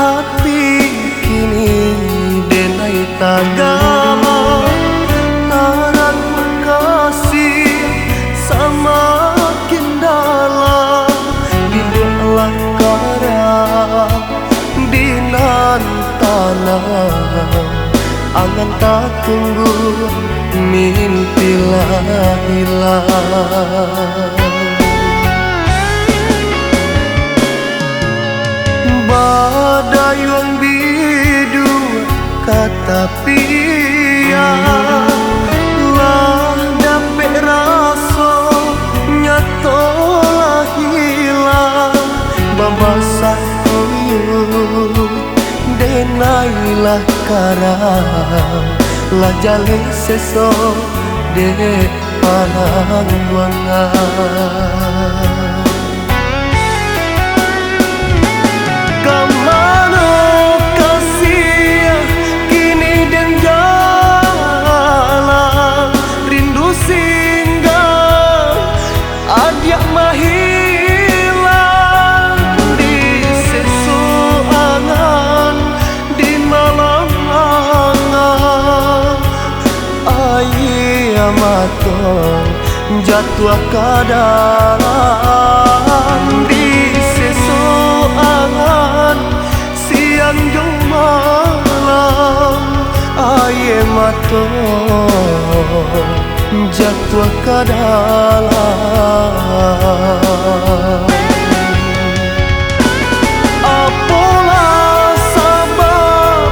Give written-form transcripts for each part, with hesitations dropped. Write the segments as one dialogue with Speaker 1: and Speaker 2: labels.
Speaker 1: hati kini denai tagala narang makasih semakin dalam bimbinglah karang dinan tanah angan tak tunggu mimpilah hilang. Badai yang bidu kata pia lah dapet rasa nyatolah hilang babasah kuyuk denailah karang lah jale seso dek panang wangan. Jatuh ke dalam di sesoangan siang jong malam air mata jatuh ke dalam. Apalah sabab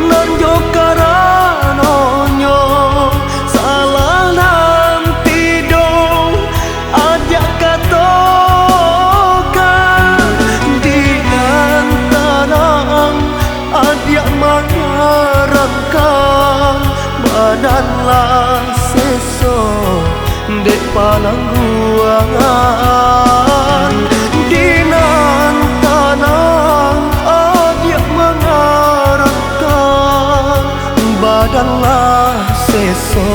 Speaker 1: nan jo karanonyo salah nanti dong ajak katokan dinan tanang ajak mengharapkan badanlah seso dek panangguangan dinan tanang ajak mengharapkan badanlah seso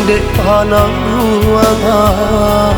Speaker 1: dek panangguangan.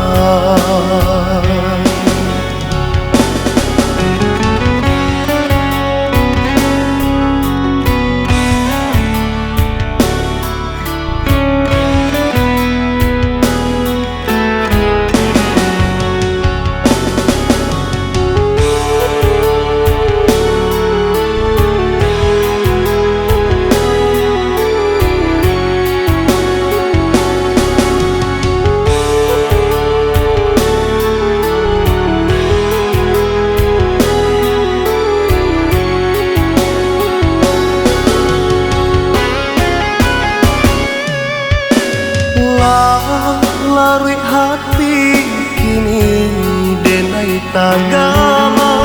Speaker 1: Lari hati kini denai tagala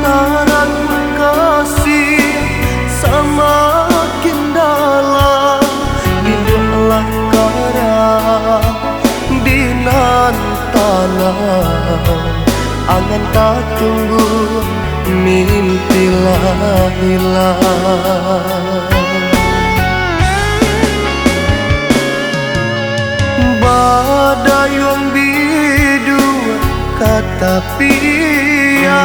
Speaker 1: narang makasih semakin dalam bimbinglah karang dinan tanah angan tak tunggu mimpilah hilang. Badai yang bidu kata pia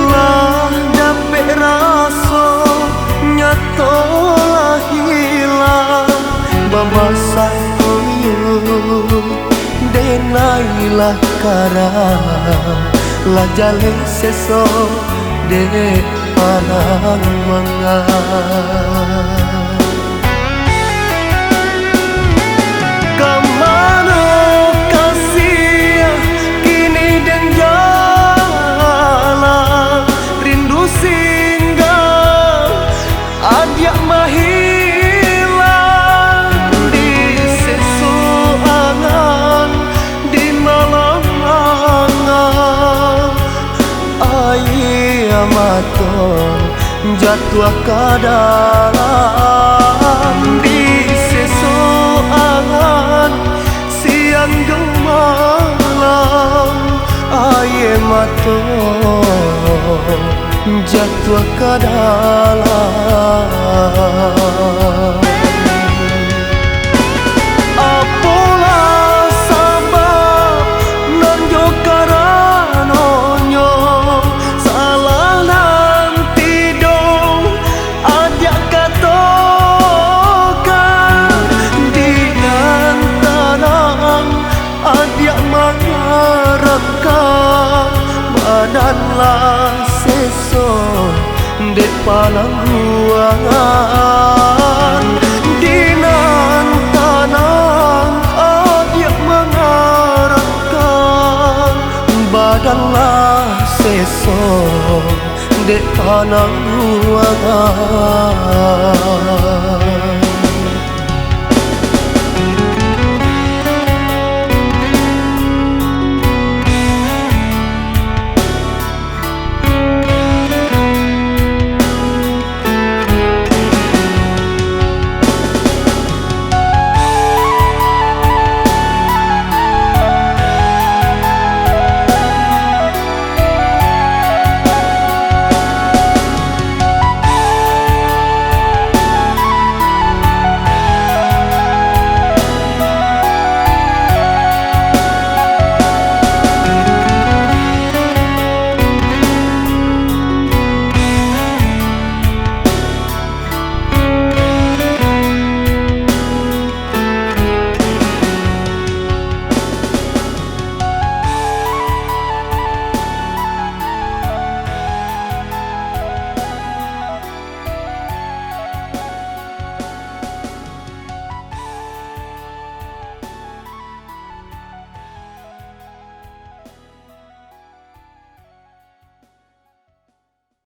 Speaker 1: lah dapet rasa nyatolah hilang babasah kuyuk denailah karang lah jale seso dek panang wangan. Jatuh ke dalam di sesoangan siang jong malam air mata jatuh ke dalam. Apalah sabab nan jo karanonyo salah dek tanah ruangan.